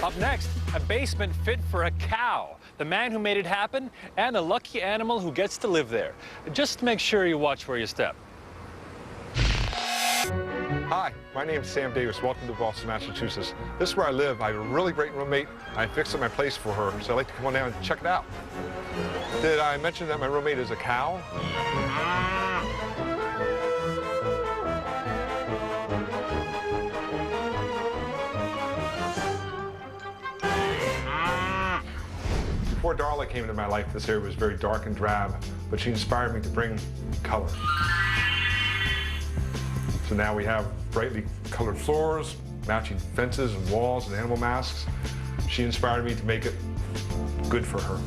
Up next, a basement fit for a cow, the man who made it happen, and the lucky animal who gets to live there. Just make sure you watch where you step. Hi, my name is Sam Davis. Welcome to Boston, Massachusetts. This is where I live. I have a really great roommate. I fixed up my place for her, so I'd like to come on down and check it out. Did I mention that my roommate is a cow? Before Darla came into my life, this area was very dark and drab, but she inspired me to bring color. So now we have brightly colored floors, matching fences and walls and animal masks. She inspired me to make it good for her.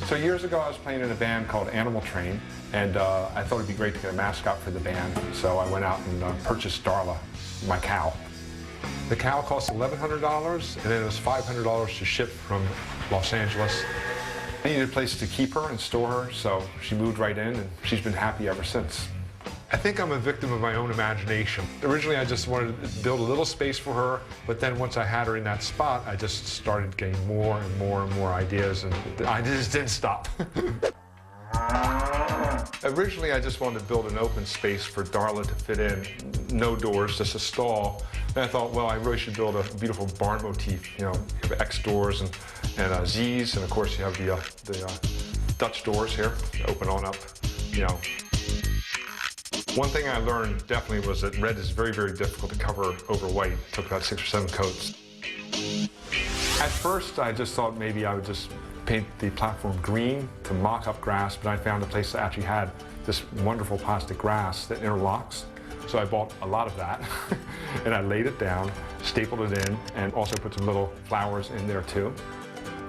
So years ago, I was playing in a band called Animal Train, and I thought it'd be great to get a mascot for the band. So I went out and purchased Darla, my cow. The cow cost $1,100, and then it was $500 to ship from Los Angeles. I needed a place to keep her and store her, so she moved right in, and she's been happy ever since. I think I'm a victim of my own imagination. Originally, I just wanted to build a little space for her, but then once I had her in that spot, I just started getting more and more and more ideas, and I just didn't stop. Originally, I just wanted to build an open space for Darla to fit in. No doors, just a stall. And I thought, well, I really should build a beautiful barn motif. You know, you have X doors and Z's, and of course you have the Dutch doors here, open on up, you know. One thing I learned definitely was that red is very, very difficult to cover over white. It took about 6 or 7 coats. At first, I just thought maybe I would just paint the platform green to mock up grass, but I found a place that actually had this wonderful plastic grass that interlocks. So I bought a lot of that, and I laid it down, stapled it in, and also put some little flowers in there too.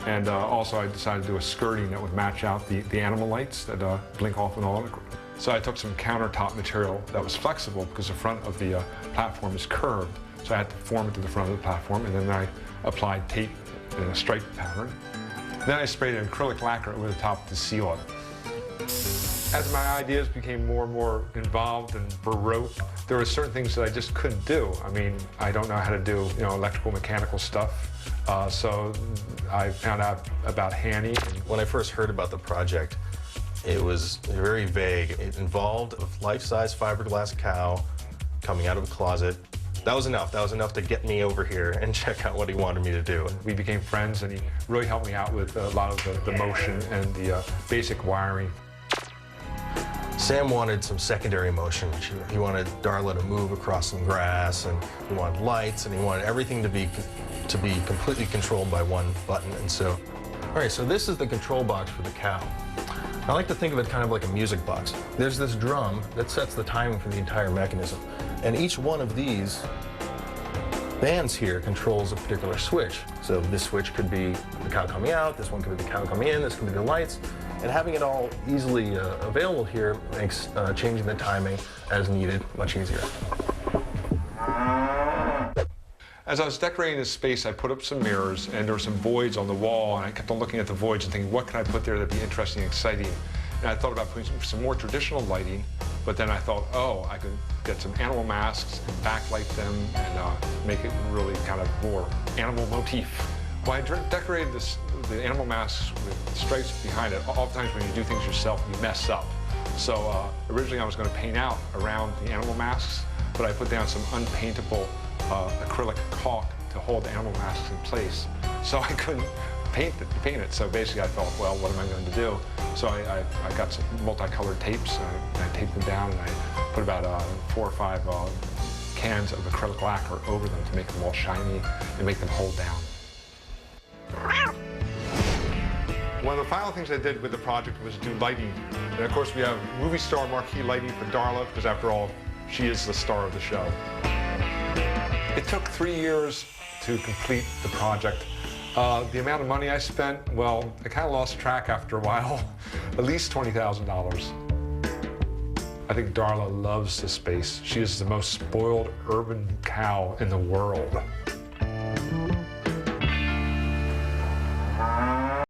And also I decided to do a skirting that would match out the animal lights that blink off and on. So I took some countertop material that was flexible because the front of the platform is curved. So I had to form it to the front of the platform, and then I applied tape in a stripe pattern. Then I sprayed an acrylic lacquer over the top to seal it. As my ideas became more and more involved and baroque, there were certain things that I just couldn't do. I mean, I don't know how to do, you know, electrical, mechanical stuff. So I found out about Hanny. When I first heard about the project, it was very vague. It involved a life-size fiberglass cow coming out of a closet. That was enough. That was enough to get me over here and check out what he wanted me to do. We became friends, and he really helped me out with a lot of the motion and the basic wiring. Sam wanted some secondary motion. He wanted Darla to move across some grass, and he wanted lights, and he wanted everything to be completely controlled by one button. And so, all right, so this is the control box for the cow. I like to think of it kind of like a music box. There's this drum that sets the timing for the entire mechanism. And each one of these bands here controls a particular switch. So this switch could be the cow coming out, this one could be the cow coming in, this could be the lights. And having it all easily available here makes changing the timing as needed much easier. As I was decorating this space, I put up some mirrors, and there were some voids on the wall, and I kept on looking at the voids and thinking, what can I put there that'd be interesting and exciting? And I thought about putting some more traditional lighting, but then I thought, oh, I could get some animal masks and backlight them and make it really kind of more animal motif. Well, I decorated the animal masks with stripes behind it. Oftentimes when you do things yourself, you mess up. So originally I was going to paint out around the animal masks, but I put down some unpaintable acrylic caulk to hold the animal masks in place. So I couldn't paint it. So basically I thought, well, what am I going to do? So I got some multicolored tapes, and I taped them down, and I put about 4 or 5 cans of acrylic lacquer over them to make them all shiny and make them hold down. One of the final things I did with the project was do lighting. And of course we have movie star marquee lighting for Darla, because after all, she is the star of the show. It took 3 years to complete the project. The amount of money I spent, well, I kind of lost track after a while. At least $20,000. I think Darla loves the space. She is the most spoiled urban cow in the world.